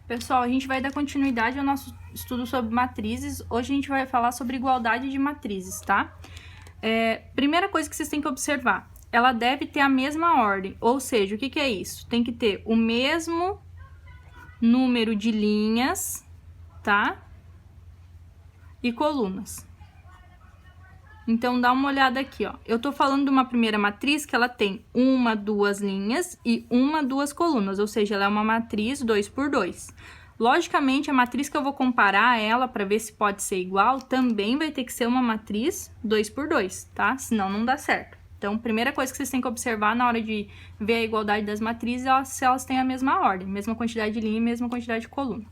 Pessoal, a gente vai dar continuidade ao nosso estudo sobre matrizes. Hoje a gente vai falar sobre igualdade de matrizes, tá? Primeira coisa que vocês têm que observar, ela deve ter a mesma ordem, ou seja, o que é isso? Tem que ter o mesmo número de linhas, tá? E colunas. Então, dá uma olhada aqui, ó. Eu tô falando de uma primeira matriz que ela tem uma, duas linhas e uma, duas colunas, ou seja, ela é uma matriz 2 por 2. Logicamente, a matriz que eu vou comparar ela para ver se pode ser igual, também vai ter que ser uma matriz 2 por 2, tá? Senão não dá certo. Então, primeira coisa que vocês têm que observar na hora de ver a igualdade das matrizes é se elas têm a mesma ordem, mesma quantidade de linha e mesma quantidade de coluna.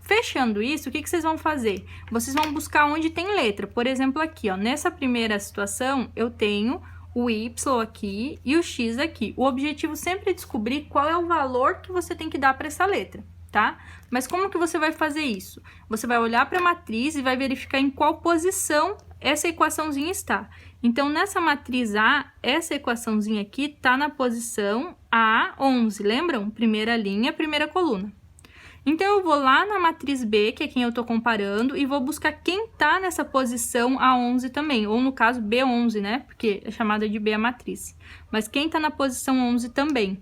Fechando isso, o que vocês vão fazer? Vocês vão buscar onde tem letra. Por exemplo, aqui, ó, nessa primeira situação, eu tenho o Y aqui e o X aqui. O objetivo sempre é descobrir qual é o valor que você tem que dar para essa letra, tá? Mas como que você vai fazer isso? Você vai olhar para a matriz e vai verificar em qual posição essa equaçãozinha está. Então, nessa matriz A, essa equaçãozinha aqui está na posição A11, lembram? Primeira linha, primeira coluna. Então, eu vou lá na matriz B, que é quem eu estou comparando, e vou buscar quem está nessa posição A11 também, ou no caso B11, né? Porque é chamada de B a matriz. Mas quem está na posição 11 também.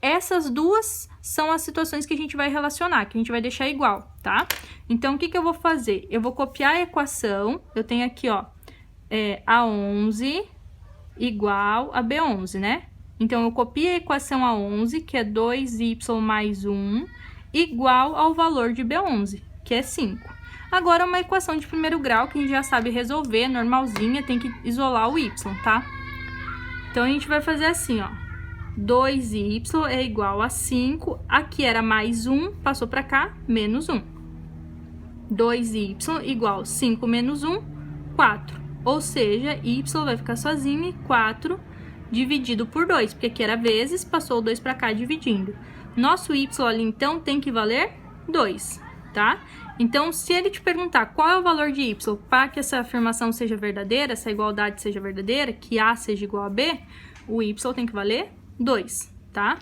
Essas duas são as situações que a gente vai relacionar, que a gente vai deixar igual, tá? Então, o que eu vou fazer? Eu vou copiar a equação, eu tenho aqui, ó, A11 igual a B11, né? Então, eu copio a equação A11, que é 2y mais 1, igual ao valor de B11, que é 5. Agora, uma equação de primeiro grau, que a gente já sabe resolver, normalzinha, tem que isolar o y, tá? Então, a gente vai fazer assim, ó. 2y é igual a 5, aqui era mais 1, passou para cá, menos 1. 2y igual a 5 menos 1, 4. Ou seja, y vai ficar sozinho e 4 dividido por 2, porque aqui era vezes, passou o 2 para cá dividindo. Nosso y ali, então, tem que valer 2, tá? Então, se ele te perguntar qual é o valor de y para que essa afirmação seja verdadeira, essa igualdade seja verdadeira, que A seja igual a B, o y tem que valer 2, tá?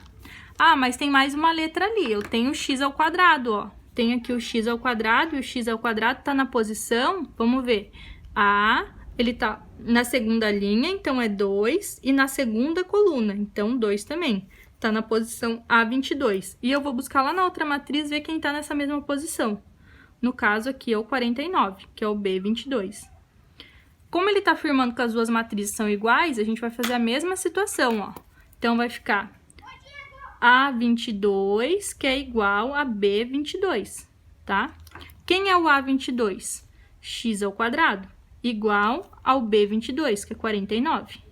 Ah, mas tem mais uma letra ali, eu tenho o x ao quadrado, ó. Tenho aqui o x ao quadrado e o x ao quadrado tá na posição, vamos ver, ele tá na segunda linha, então é 2, e na segunda coluna, então 2 também. Tá na posição A22. E eu vou buscar lá na outra matriz ver quem tá nessa mesma posição. No caso aqui é o 49, que é o B22. Como ele tá afirmando que as duas matrizes são iguais, a gente vai fazer a mesma situação, ó. Então, vai ficar A22, que é igual a B22, tá? Quem é o A22? X ao quadrado, igual ao B22, que é 49.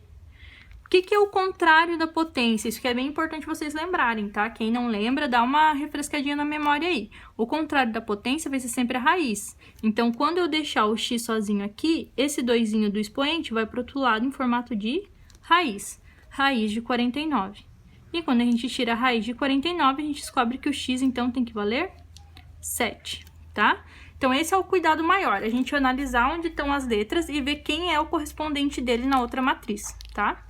O que é o contrário da potência? Isso que é bem importante vocês lembrarem, tá? Quem não lembra, dá uma refrescadinha na memória aí. O contrário da potência vai ser sempre a raiz. Então, quando eu deixar o x sozinho aqui, esse 2zinho do expoente vai para o outro lado em formato de raiz. Raiz de 49. E quando a gente tira a raiz de 49, a gente descobre que o x, então, tem que valer 7, tá? Então, esse é o cuidado maior. A gente analisar onde estão as letras e ver quem é o correspondente dele na outra matriz, tá?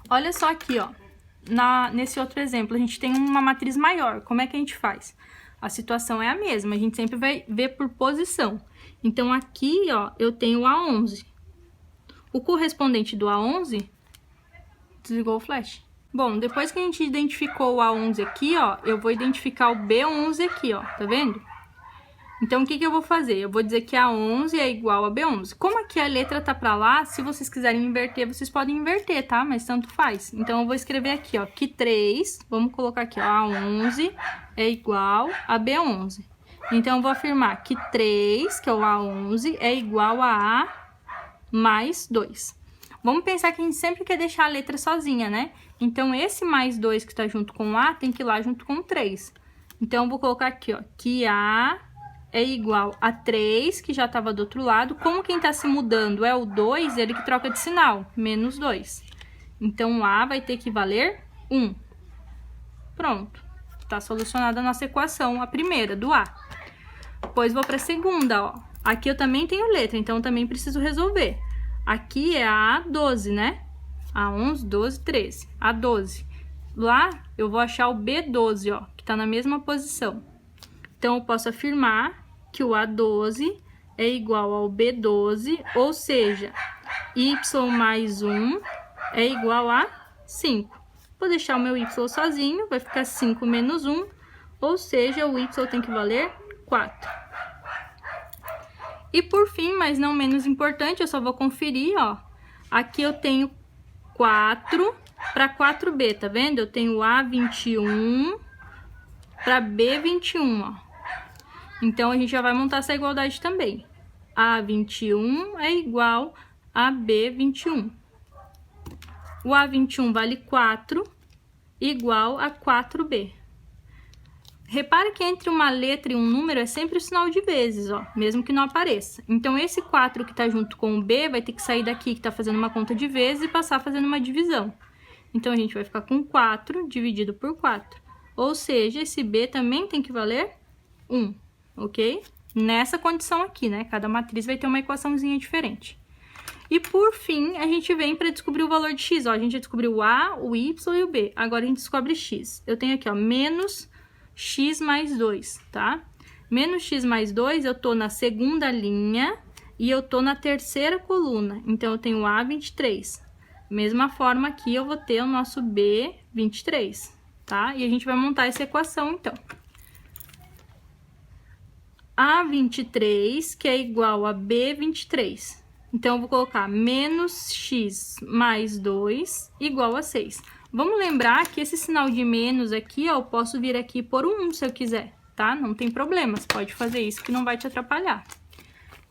Olha só aqui, ó, nesse outro exemplo, a gente tem uma matriz maior. Como é que a gente faz? A situação é a mesma, a gente sempre vai ver por posição. Então, aqui, ó, eu tenho o A11. O correspondente do A11, desligou o flash. Bom, depois que a gente identificou o A11 aqui, ó, eu vou identificar o B11 aqui, ó, tá vendo? Então, o que eu vou fazer? Eu vou dizer que A11 é igual a B11. Como aqui a letra tá pra lá, se vocês quiserem inverter, vocês podem inverter, tá? Mas tanto faz. Então, eu vou escrever aqui, ó, que 3, vamos colocar aqui, ó, A11 é igual a B11. Então, eu vou afirmar que 3, que é o A11, é igual a A mais 2. Vamos pensar que a gente sempre quer deixar a letra sozinha, né? Então, esse mais 2 que tá junto com o A tem que ir lá junto com o 3. Então, eu vou colocar aqui, ó, que A é igual a 3, que já estava do outro lado. Como quem está se mudando é o 2, ele que troca de sinal, menos 2. Então, o A vai ter que valer 1. Pronto. Está solucionada a nossa equação, a primeira, do A. Depois, vou para a segunda, ó. Aqui eu também tenho letra, então eu também preciso resolver. Aqui é a A12, né? A11, 12, 13. A12. lá eu vou achar o B12, ó, que tá na mesma posição. Então, eu posso afirmar que o A12 é igual ao B12, ou seja, y mais 1 é igual a 5. Vou deixar o meu y sozinho, vai ficar 5 menos 1, ou seja, o y tem que valer 4. E por fim, mas não menos importante, eu só vou conferir, ó. Aqui eu tenho 4 para 4b, tá vendo? Eu tenho A21 para B21, ó. Então, a gente já vai montar essa igualdade também. A21 é igual a B21. O A21 vale 4, igual a 4b. Repare que entre uma letra e um número é sempre o sinal de vezes, ó, mesmo que não apareça. Então, esse 4 que tá junto com o b vai ter que sair daqui, que tá fazendo uma conta de vezes, e passar fazendo uma divisão. Então, a gente vai ficar com 4 dividido por 4. Ou seja, esse b também tem que valer 1, ok? Nessa condição aqui, né? Cada matriz vai ter uma equaçãozinha diferente. E, por fim, a gente vem para descobrir o valor de x. Ó, a gente já descobriu o a, o y e o b. Agora, a gente descobre x. Eu tenho aqui, ó, menos x mais 2, tá? Menos x mais 2, eu tô na segunda linha e eu tô na terceira coluna. Então, eu tenho A23. Mesma forma aqui, eu vou ter o nosso B23, tá? E a gente vai montar essa equação, então. A23, que é igual a B23. Então, eu vou colocar menos x mais 2 igual a 6. Vamos lembrar que esse sinal de menos aqui, ó, eu posso vir aqui por um 1 se eu quiser, tá? Não tem problema, você pode fazer isso que não vai te atrapalhar.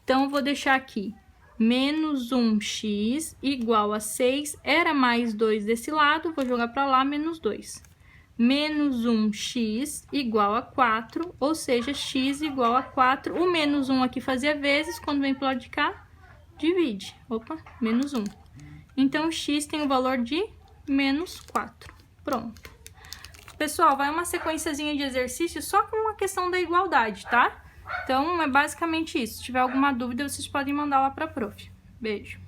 Então, eu vou deixar aqui menos 1x igual a 6, era mais 2 desse lado, vou jogar para lá, menos 2. Menos 1x igual a 4, ou seja, x igual a 4. O menos 1 aqui fazia vezes, quando vem pro lado de cá, divide. Opa, menos 1. Então, x tem o valor de menos 4. Pronto. Pessoal, vai uma sequenciazinha de exercícios só com a questão da igualdade, tá? Então, é basicamente isso. Se tiver alguma dúvida, vocês podem mandar lá pra prof. Beijo.